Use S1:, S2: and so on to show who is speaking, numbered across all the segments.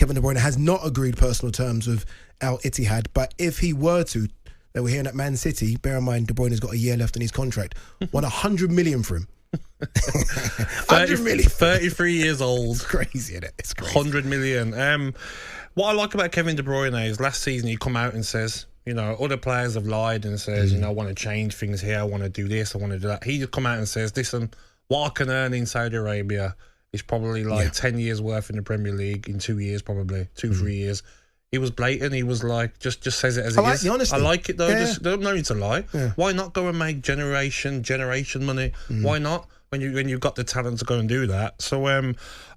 S1: Kevin De Bruyne has not agreed personal terms with Al Ittihad, but if he were to, they were hearing at Man City, bear in mind De Bruyne's got a year left on his contract, won 100 million for him. 100 million.
S2: 33 years old.
S1: It's crazy, isn't it? It's crazy.
S2: 100 million. What I like about Kevin De Bruyne is last season he come out and says, you know, other players have lied and says, you know, I want to change things here, I want to do this, I want to do that. He just come out and says, listen, what I can earn in Saudi Arabia is probably like 10 years worth in the Premier League in 2 years, probably 3 years. He was blatant. He was like, just says it as it is.
S1: The honesty.
S2: I like it though.
S1: Yeah.
S2: Just don't need to lie.
S1: Yeah.
S2: Why not go and make generation money? Why not? When you've got the talent to go and do that. So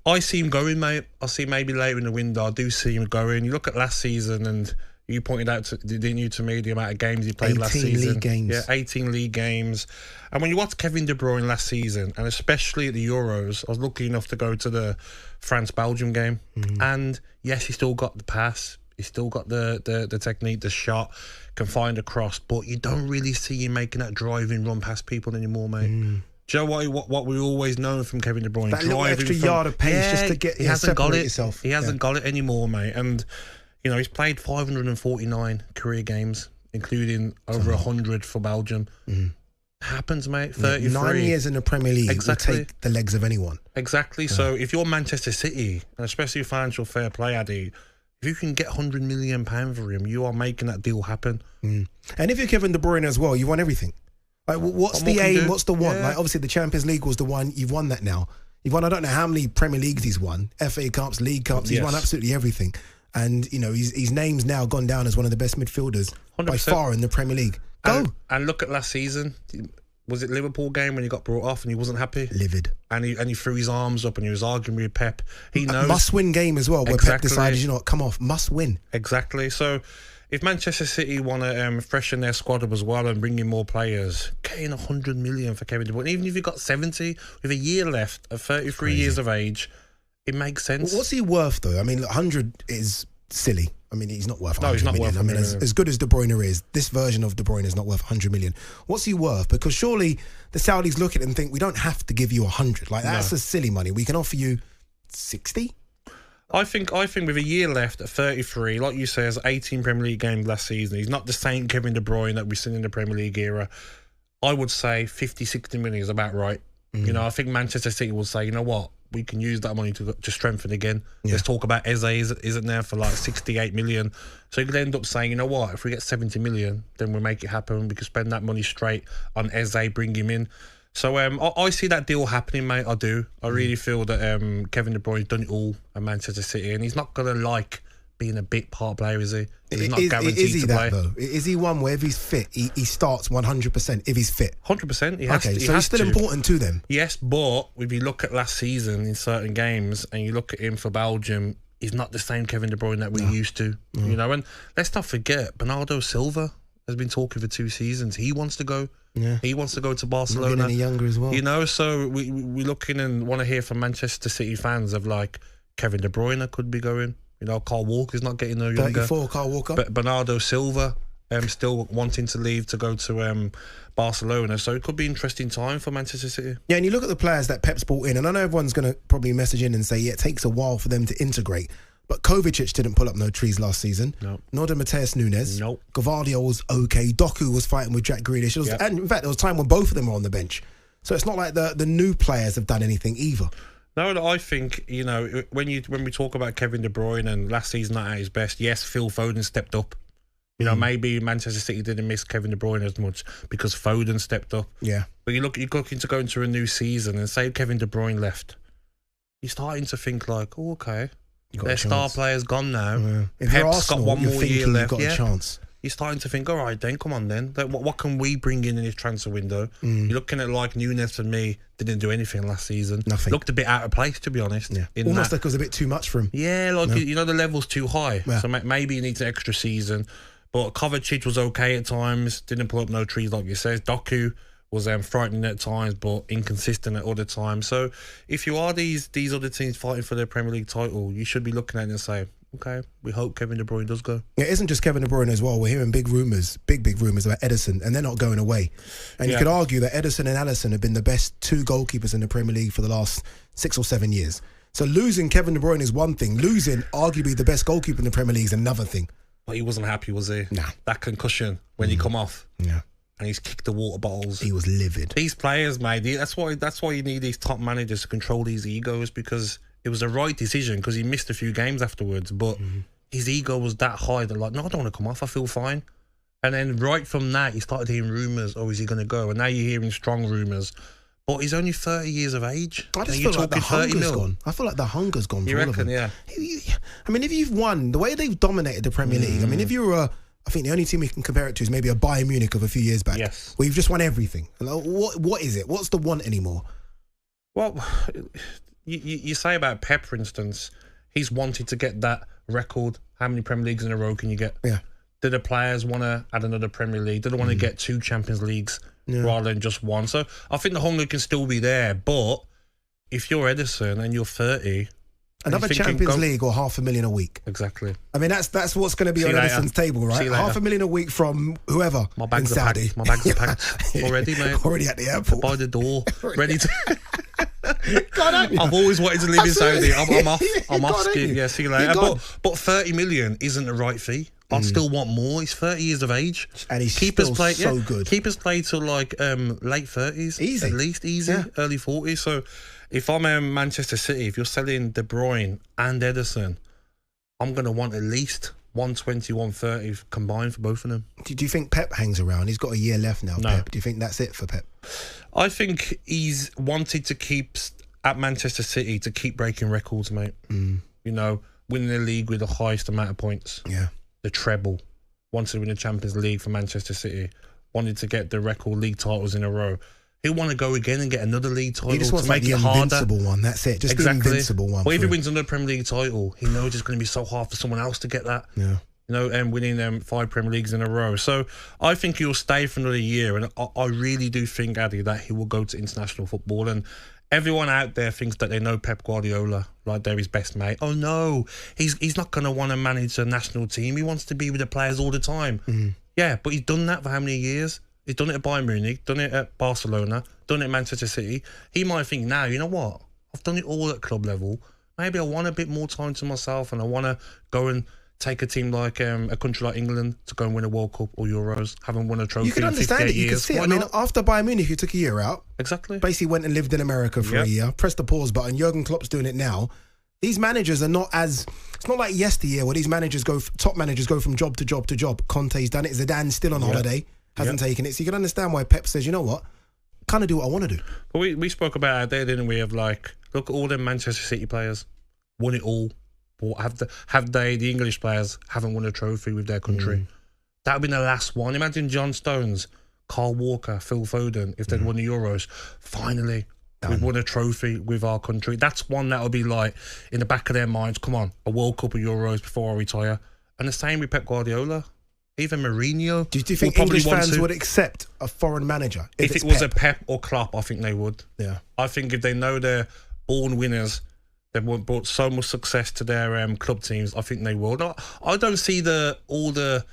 S2: I see him going, mate. I see maybe later in the window. I do see him going. You look at last season, and you pointed out, didn't you, to me, the amount of games he played last season.
S1: 18 league games.
S2: Yeah, 18 league games. And when you watch Kevin De Bruyne last season, and especially at the Euros, I was lucky enough to go to the France-Belgium game. And yes, he still got the pass. He's still got the technique, the shot, can find a cross, but you don't really see him making that driving run past people anymore, mate. Do you know what we've always known from Kevin De Bruyne?
S1: That little extra yard of pace just to get
S2: he hasn't got it.
S1: Yourself.
S2: He hasn't got it anymore, mate. And you know, he's played 549 career games, including over 100 for Belgium. Happens, mate. 33.
S1: 9 years in the Premier League will take the legs of anyone.
S2: Exactly. Yeah. So if you're Manchester City, and especially financial fair play, Addy, if you can get £100 million for him, you are making that deal happen.
S1: And if you're Kevin De Bruyne as well, you won everything. Like, what's the aim? What's the one? Like, obviously, the Champions League was the one. You've won that now. You've won, I don't know how many Premier Leagues he's won, FA Cups, League Cups. He's won absolutely everything. And, you know, his name's now gone down as one of the best midfielders 100%. By far in the Premier League. Go.
S2: And look at last season. Was it Liverpool game when he got brought off and he wasn't happy?
S1: Livid.
S2: And he threw his arms up and he was arguing with Pep. He knows.
S1: Must-win game as well, where Pep decided, you know what, come off, must win.
S2: Exactly. So if Manchester City want to freshen their squad up as well and bring in more players, getting 100 million for Kevin De Bruyne, even if you've got 70, with a year left at 33 years of age, it makes sense.
S1: What's he worth, though? I mean, 100 is silly. I mean, he's not worth 100
S2: he's not
S1: million.
S2: worth
S1: I mean, as good as De Bruyne is, this version of De Bruyne is not worth 100 million. What's he worth? Because surely the Saudis look at it and think, we don't have to give you 100. Like, that's a silly money. We can offer you 60.
S2: I think with a year left at 33, like you say, has 18 Premier League games last season. He's not the same Kevin De Bruyne that we've seen in the Premier League era. I would say 50, 60 million is about right. You know, I think Manchester City will say, you know what, we can use that money to strengthen again. Let's talk about Eze, isn't there, for like 68 million. So you could end up saying, you know what, if we get 70 million, then we'll make it happen. We could spend that money straight on Eze, bring him in. So I see that deal happening, mate. I do. I really feel that Kevin De Bruyne's done it all at Manchester City, and he's not going to like being a big part player, is he? He's not guaranteed to play.
S1: Though? Is he one where if he's fit, he starts 100% if he's fit?
S2: 100%. He has to.
S1: So he's still important to them.
S2: Yes, but if you look at last season in certain games and you look at him for Belgium, he's not the same Kevin De Bruyne that we're used to. You know, and let's not forget, Bernardo Silva has been talking for 2 seasons. He wants to go. Yeah. He wants to go to Barcelona.
S1: Not getting any younger as well.
S2: You know, so we're looking and want to hear from Manchester City fans of like Kevin De Bruyne could be going. You know, Carl Walker's not getting no younger.
S1: 34, Carl Walker.
S2: But Bernardo Silva still wanting to leave to go to Barcelona. So it could be an interesting time for Manchester City.
S1: Yeah, and you look at the players that Pep's brought in, and I know everyone's going to probably message in and say, yeah, it takes a while for them to integrate. But Kovacic didn't pull up no trees last season.
S2: No.
S1: Nor did Mateus Nunes.
S2: Nope.
S1: Gvardiol was okay. Doku was fighting with Jack Grealish. And in fact, there was a time when both of them were on the bench. So it's not like the new players have done anything either.
S2: No, I think, you know, when we talk about Kevin De Bruyne and last season not at his best, yes, Phil Foden stepped up. You know, maybe Manchester City didn't miss Kevin De Bruyne as much because Foden stepped up.
S1: Yeah.
S2: But you're looking to go into a new season and say Kevin De Bruyne left. You're starting to think like, oh, okay, their star player's gone now. Yeah.
S1: If you're Arsenal, got one more year left. You've got a chance.
S2: You're starting to think, all right, then, come on then. What can we bring in this transfer window? You're looking at like Nunes and me, didn't do anything last season.
S1: Nothing.
S2: Looked a bit out of place, to be honest.
S1: Yeah. Almost like it was a bit too much for him.
S2: Yeah, like, you know, the level's too high. Yeah. So maybe he needs an extra season. But Kovacic was okay at times, didn't pull up no trees like you said. Doku was frightening at times, but inconsistent at other times. So if you are these other teams fighting for their Premier League title, you should be looking at it and say, okay, we hope Kevin De Bruyne does go.
S1: It isn't just Kevin De Bruyne as well. We're hearing big rumours about Ederson, and they're not going away. And you could argue that Ederson and Alisson have been the best 2 goalkeepers in the Premier League for the last 6 or 7 years. So losing Kevin De Bruyne is one thing. Losing arguably the best goalkeeper in the Premier League is another thing.
S2: But he wasn't happy, was he?
S1: Nah.
S2: That concussion when he come off.
S1: Yeah.
S2: And he's kicked the water bottles.
S1: He was livid.
S2: These players, mate, that's why you need these top managers to control these egos, because it was the right decision, because he missed a few games afterwards, but his ego was that high that, like, no, I don't want to come off, I feel fine. And then right from that, he started hearing rumours, oh, is he going to go? And now you're hearing strong rumours. But he's only 30 years of age.
S1: I just feel like the hunger's gone. I feel like the hunger's gone for all of them.
S2: Yeah.
S1: I mean, if you've won, the way they've dominated the Premier League, I mean, if you're I think the only team we can compare it to is maybe a Bayern Munich of a few years back.
S2: Yes.
S1: Where you've just won everything. What is it? What's the want anymore?
S2: Well, you say about Pep, for instance, he's wanted to get that record. How many Premier Leagues in a row can you get?
S1: Yeah.
S2: Do the players want to add another Premier League? Do they want to get 2 Champions Leagues rather than just 1? So I think the hunger can still be there. But if you're Ederson and you're 30...
S1: Another Champions League or $500,000 a week.
S2: Exactly.
S1: I mean, that's what's going to be on Ederson's table, right? $500,000 a week from whoever.
S2: My bags
S1: in Saudi.
S2: My bags are packed already, mate.
S1: Already at the airport.
S2: By the door. Ready to...
S1: God,
S2: I've always wanted to live in Saudi. I'm off. I'm off.
S1: Yeah,
S2: see you later. But 30 million isn't the right fee. I'd still want more. He's 30 years of age.
S1: And he's still so good.
S2: Keepers play till like late 30s.
S1: Easy.
S2: At least easy.
S1: Yeah.
S2: Early 40s. So if I'm Manchester City, if you're selling De Bruyne and Ederson, I'm going to want at least 120, 130 combined for both of them.
S1: Do you think Pep hangs around? He's got a year left now,
S2: No.
S1: Pep. Do you think that's it for Pep?
S2: I think he's wanted to keep at Manchester City to keep breaking records, mate. You know, winning the league with the highest amount of points.
S1: Yeah.
S2: The treble. Wanted to win the Champions League for Manchester City. Wanted to get the record league titles in a row. He'll want to go again and get another league title.
S1: He just wants
S2: to make
S1: the
S2: it harder.
S1: invincible one. That's it. Just the invincible one.
S2: Well, if he wins another Premier League title, he knows it's going to be so hard for someone else to get that.
S1: Yeah.
S2: You know, and winning 5 Premier Leagues in a row. So I think he'll stay for another year. And I really do think, Addy, that he will go to international football. And everyone out there thinks that they know Pep Guardiola, like they're his best mate. Oh, no, he's not going to want to manage a national team. He wants to be with the players all the time. Yeah, but he's done that for how many years? He's done it at Bayern Munich, done it at Barcelona, done it at Manchester City. He might think now, you know what? I've done it all at club level. Maybe I want a bit more time to myself and I want to go and take a team like a country like England to go and win a World Cup or Euros. Haven't won a trophy
S1: you can
S2: in
S1: understand
S2: 58
S1: it. You
S2: years.
S1: can see it.
S2: Why
S1: I mean,
S2: not?
S1: after Bayern Munich, you took a year out.
S2: Exactly.
S1: Basically went and lived in America for a year. Pressed the pause button. Jurgen Klopp's doing it now. These managers are not as... It's not like yesteryear where these managers top managers go from job to job to job. Conte's done it. Zidane's still on holiday. Hasn't taken it. So you can understand why Pep says, you know what? Kind of do what I want to do.
S2: But we spoke about it there, didn't we? Of like, look at all them Manchester City players. Won it all. But have they, the English players, haven't won a trophy with their country? That would be the last one. Imagine John Stones, Carl Walker, Phil Foden, if they'd won the Euros. Finally, we've won a trophy with our country. That's one that will be like, in the back of their minds, come on, a World Cup of Euros before I retire. And the same with Pep Guardiola. Even Mourinho.
S1: Do you think English fans would accept a foreign manager?
S2: If it was a Pep or Klopp, I think they would. Yeah. I think if they know they're born winners, they've brought so much success to their club teams, I think they will. No, I don't see all the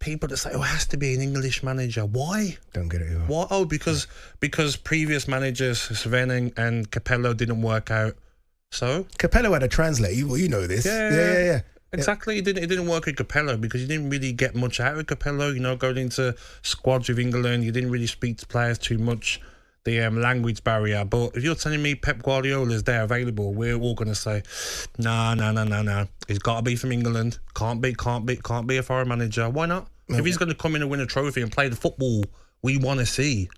S2: people that say, oh, it has to be an English manager. Why?
S1: Don't get it either.
S2: Why? Oh, because previous managers, Sven and Capello, didn't work out. So?
S1: Capello had a translator. You know this. Yeah.
S2: Exactly. It didn't work with Capello because you didn't really get much out of Capello. You know, going into squads with England, you didn't really speak to players too much. The language barrier. But if you're telling me Pep Guardiola is there available, we're all going to say, no. He's got to be from England. Can't be a foreign manager. Why not? If he's going to come in and win a trophy and play the football we want to see.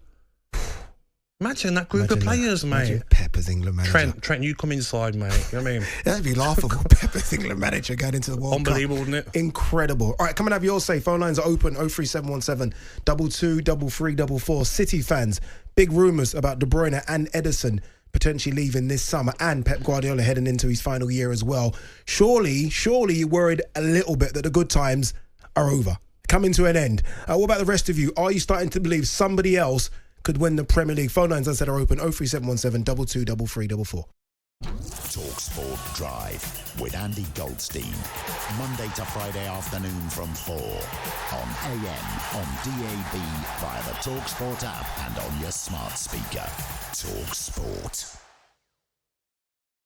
S2: Imagine that group of players, mate.
S1: Imagine Pep as England manager.
S2: Trent, you come inside, mate. You know what I mean?
S1: That'd be laughable. Pep as England manager going into the World Cup.
S2: Unbelievable, wouldn't it?
S1: Incredible. All right, come and have yours say. Phone lines are open. 03717 22 3344. City fans, big rumours about De Bruyne and Ederson potentially leaving this summer, and Pep Guardiola heading into his final year as well. Surely you're worried a little bit that the good times are over, coming to an end. What about the rest of you? Are you starting to believe somebody else could win the Premier League? Phone lines, I said, are open. 03717 22 3344.
S3: talkSPORT Drive with Andy Goldstein. Monday to Friday afternoon from 4 on AM, on DAB, via the talkSPORT app and on your smart speaker. talkSPORT.